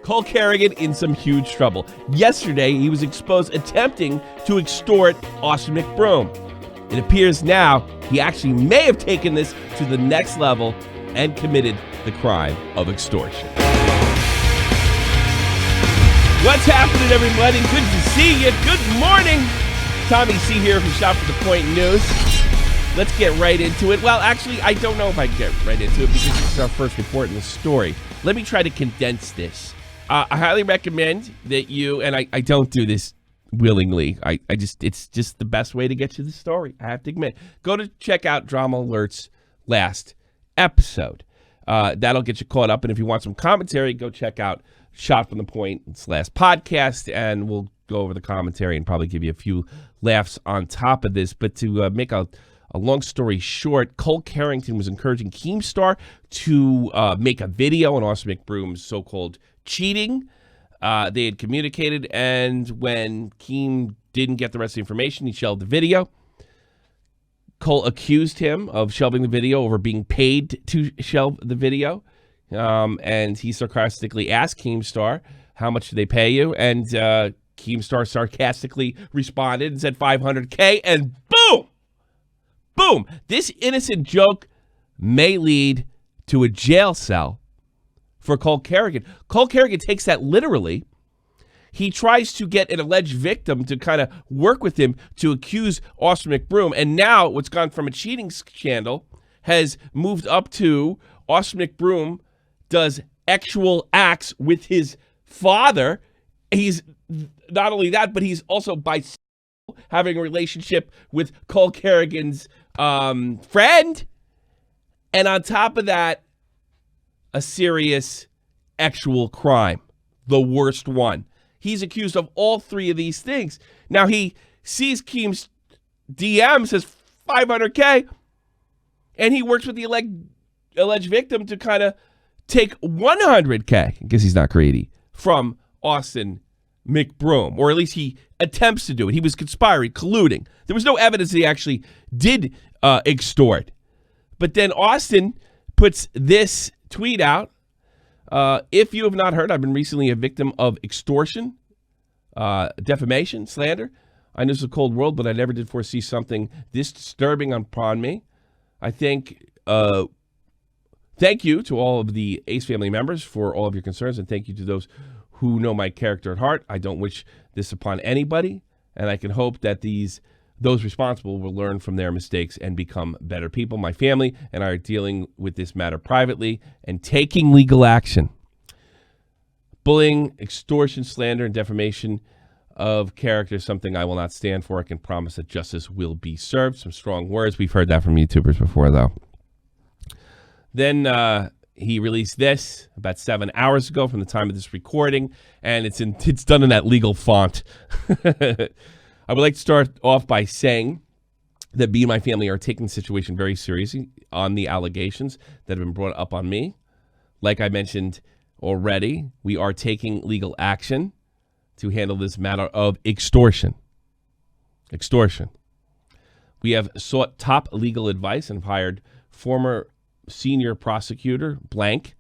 Cole Carrigan in some huge trouble. Yesterday, he was exposed attempting to extort Austin McBroom. It appears now he actually may have taken this to the next level and committed the crime of extortion. What's happening, everybody? Good to see you. Good morning. Tommy C here from Shop for the Point News. Let's get right into it. Well, actually, I don't know if I can get right into it because this is our first report in the story. Let me try to condense this. I highly recommend that you, and I don't do this willingly. It's just the best way to get you the story. I have to admit. Go to check out Drama Alert's last episode. That'll get you caught up. And if you want some commentary, go check out Shot from the Point's last podcast, and we'll go over the commentary and probably give you a few laughs on top of this. But to make a long story short, Cole Carrington was encouraging Keemstar to make a video on Austin McBroom's so-called cheating. They had communicated, and when Keem didn't get the rest of the information, he shelved the video. Cole accused him of shelving the video over being paid to shelve the video. And he sarcastically asked Keemstar, how much do they pay you? And Keemstar sarcastically responded and said $500K, and boom! Boom! This innocent joke may lead to a jail cell for Cole Carrigan. Cole Carrigan takes that literally. He tries to get an alleged victim to kind of work with him to accuse Austin McBroom. And now what's gone from a cheating scandal has moved up to Austin McBroom does actual acts with his father. He's not only that, but he's also bisexual, having a relationship with Cole Carrigan's friend. And on top of that, a serious actual crime, the worst one. He's accused of all three of these things. Now he sees Keem's DM, says $500K, and he works with the alleged victim to kind of take $100K, because he's not greedy, from Austin McBroom, or at least he attempts to do it. He was conspiring, colluding. There was no evidence that he actually did extort. But then Austin puts this tweet out. If you have not heard, I've been recently a victim of extortion, defamation, slander. I know it's a cold world, but I never did foresee something this disturbing upon me. I think, thank you to all of the Ace family members for all of your concerns, and thank you to those who know my character at heart. I don't wish this upon anybody, and I can hope that those responsible will learn from their mistakes and become better people. My family and I are dealing with this matter privately and taking legal action. Bullying, extortion, slander, and defamation of character is something I will not stand for. I can promise that justice will be served. Some strong words. We've heard that from YouTubers before, though. Then he released this about 7 hours ago from the time of this recording, and it's done in that legal font. I would like to start off by saying that me and my family are taking the situation very seriously on the allegations that have been brought up on me. Like I mentioned already, we are taking legal action to handle this matter of extortion. Extortion. We have sought top legal advice and have hired former senior prosecutor, blank,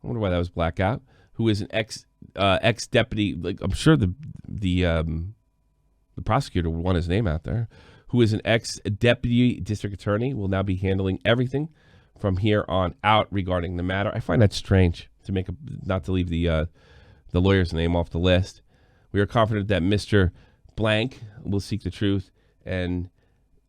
I wonder why that was black out, who is an ex-deputy, like I'm sure the prosecutor would want his name out there, who is an ex-deputy district attorney, will now be handling everything from here on out regarding the matter. I find that strange not to leave the lawyer's name off the list. We are confident that Mr. Blank will seek the truth and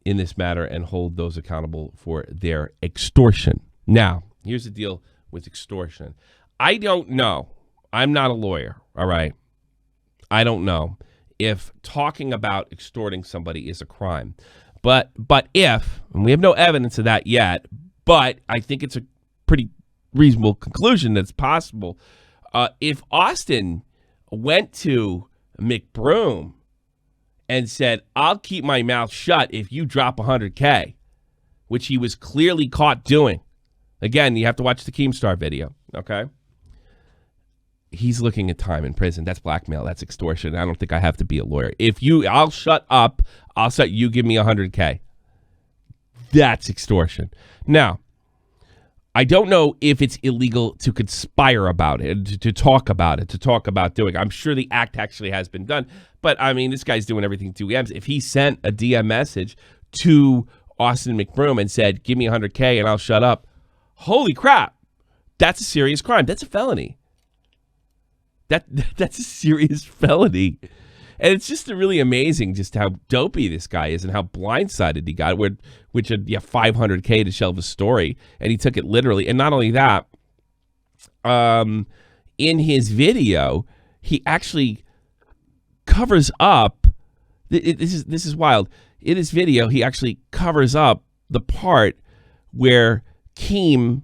in this matter and hold those accountable for their extortion. Now, here's the deal with extortion. I don't know. I'm not a lawyer, all right? I don't know if talking about extorting somebody is a crime. But if, and we have no evidence of that yet, but I think it's a pretty reasonable conclusion that's possible. If Austin went to McBroom and said, I'll keep my mouth shut if you drop $100K, which he was clearly caught doing. Again, you have to watch the Keemstar video, okay? He's looking at time in prison. That's blackmail. That's extortion. I don't think I have to be a lawyer. I'll shut up. You give me $100K. That's extortion. Now, I don't know if it's illegal to conspire about it, to talk about it, to talk about doing it. I'm sure the act actually has been done. But, I mean, this guy's doing everything to DMs. If he sent a DM message to Austin McBroom and said, give me $100K and I'll shut up, holy crap, that's a serious crime. That's a felony. That's a serious felony. And it's just really amazing just how dopey this guy is and how blindsided he got, which had $500K to shelve a story, and he took it literally. And not only that, in his video, he actually covers up. This is wild. In his video, he actually covers up the part where Keem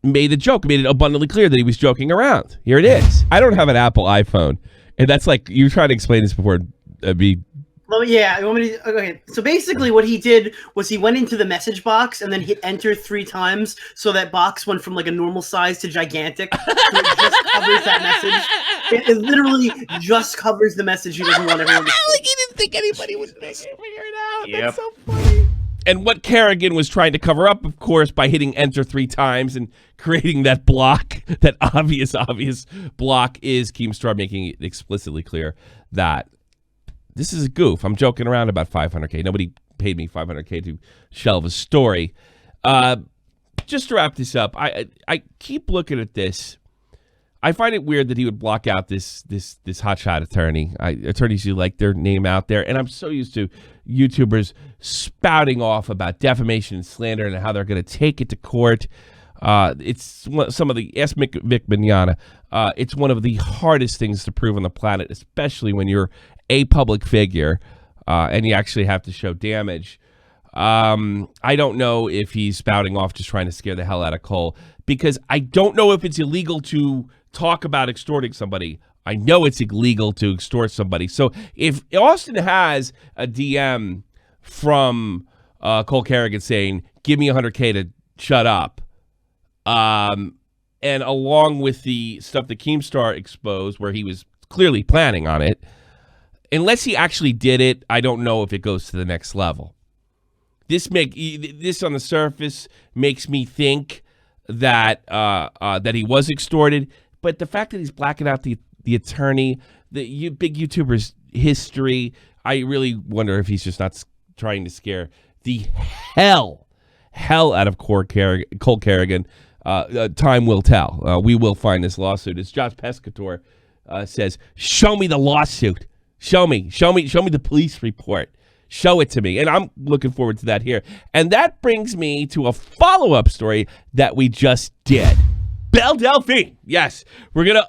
made a joke, made it abundantly clear that he was joking around. Here it is. I don't have an Apple iPhone. And that's like, you tried to explain this before. Well, yeah. Okay. So basically what he did was he went into the message box and then hit enter 3 times. So that box went from like a normal size to gigantic. So it just covers that message. It literally just covers the message he doesn't want everyone to see. Like he didn't think anybody would figure it out. Yep. That's so funny. And what Carrigan was trying to cover up, of course, by hitting enter 3 times and creating that block, that obvious block, is Keemstar making it explicitly clear that this is a goof. I'm joking around about $500K. Nobody paid me $500K to shelve a story. Just to wrap this up, I keep looking at this. I find it weird that he would block out this hotshot attorney. Attorneys who like their name out there, and I'm so used to YouTubers spouting off about defamation and slander and how they're going to take it to court. It's some of the ask Vic Mignogna. It's one of the hardest things to prove on the planet, especially when you're a public figure and you actually have to show damage. I don't know if he's spouting off just trying to scare the hell out of Cole, because I don't know if it's illegal to talk about extorting somebody. I know it's illegal to extort somebody. So if Austin has a DM from Cole Carrigan saying, give me $100K to shut up, and along with the stuff that Keemstar exposed where he was clearly planning on it, unless he actually did it, I don't know if it goes to the next level. This on the surface makes me think that that he was extorted, but the fact that he's blacking out the attorney, the big YouTuber's history, I really wonder if he's just not trying to scare the hell out of Cole Carrigan. Time will tell. We will find this lawsuit. As Josh Pescator says, show me the lawsuit. Show me the police report. Show it to me. And I'm looking forward to that here. And that brings me to a follow-up story that we just did. Belle Delphine. Yes, we're going to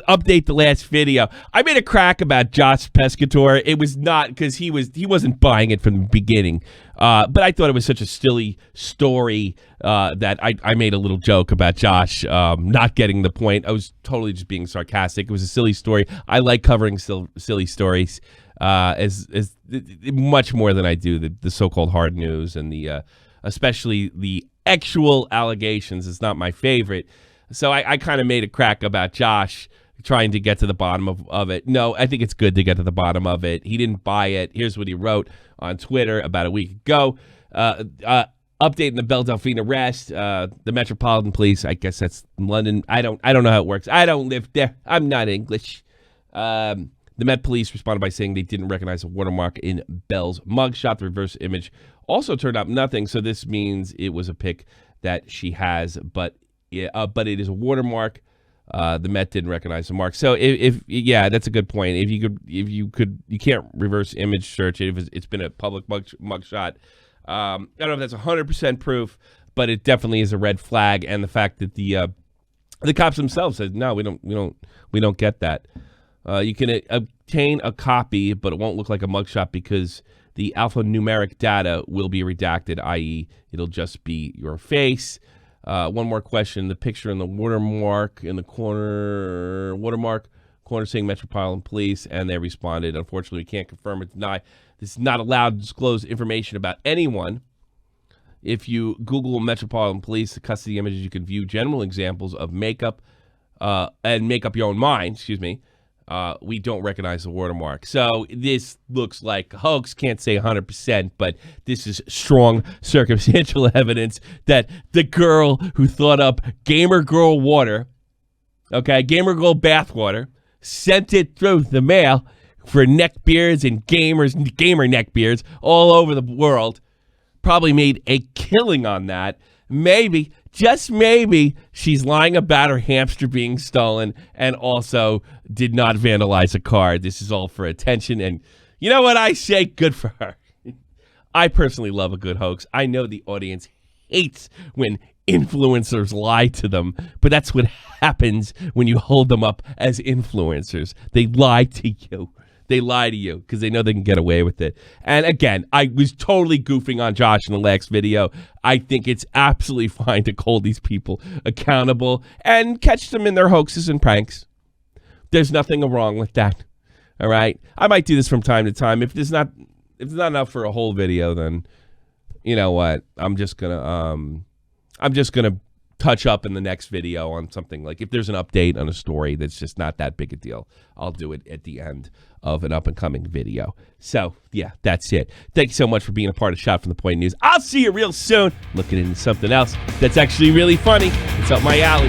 update the last video. I made a crack about Josh Pescator. It was not because he wasn't buying it from the beginning. But I thought it was such a silly story that I made a little joke about Josh not getting the point. I was totally just being sarcastic. It was a silly story. I like covering silly stories as much more than I do the so-called hard news and the especially the actual allegations. Is not my favorite. So I kind of made a crack about Josh trying to get to the bottom of it. No, I think it's good to get to the bottom of it. He didn't buy it. Here's what he wrote on Twitter about a week ago. Updating the Belle Delphine arrest. The Metropolitan Police, I guess that's London. I don't know how it works. I don't live there. I'm not English. The Met Police responded by saying they didn't recognize a watermark in Belle's mugshot. The reverse image also turned up nothing, so this means it was a pic that she has, but it is a watermark. The Met didn't recognize the mark. So if that's a good point. If you can't reverse image search it if it's been a public mugshot. I don't know if that's 100% proof, but it definitely is a red flag. And the fact that the cops themselves said no, we don't get that. You can obtain a copy, but it won't look like a mugshot because the alphanumeric data will be redacted, i.e., it'll just be your face. One more question. The picture in the watermark in the corner saying Metropolitan Police, and they responded, unfortunately, we can't confirm or deny. This is not allowed to disclose information about anyone. If you Google Metropolitan Police, the custody images, you can view general examples of makeup and make up your own mind, we don't recognize the watermark. So this looks like a hoax. Can't say 100%, but this is strong circumstantial evidence that the girl who thought up Gamer Girl water, okay, Gamer Girl bath water, sent it through the mail for neckbeards and gamer neckbeards all over the world. Probably made a killing on that. Maybe, just maybe, she's lying about her hamster being stolen and also did not vandalize a car. This is all for attention, and you know what I say? Good for her. I personally love a good hoax. I know the audience hates when influencers lie to them, but that's what happens when you hold them up as influencers. They lie to you. They lie to you because they know they can get away with it. And again, I was totally goofing on Josh in the last video. I think it's absolutely fine to hold these people accountable and catch them in their hoaxes and pranks. There's nothing wrong with that. All right? I might do this from time to time. If it's not enough for a whole video, then you know what? I'm just gonna touch up in the next video on something. Like if there's an update on a story that's just not that big a deal, I'll do it at the end of an up-and-coming video. So, yeah, that's it. Thank you so much for being a part of Shot from the Point News. I'll see you real soon. Looking into something else that's actually really funny. It's up my alley.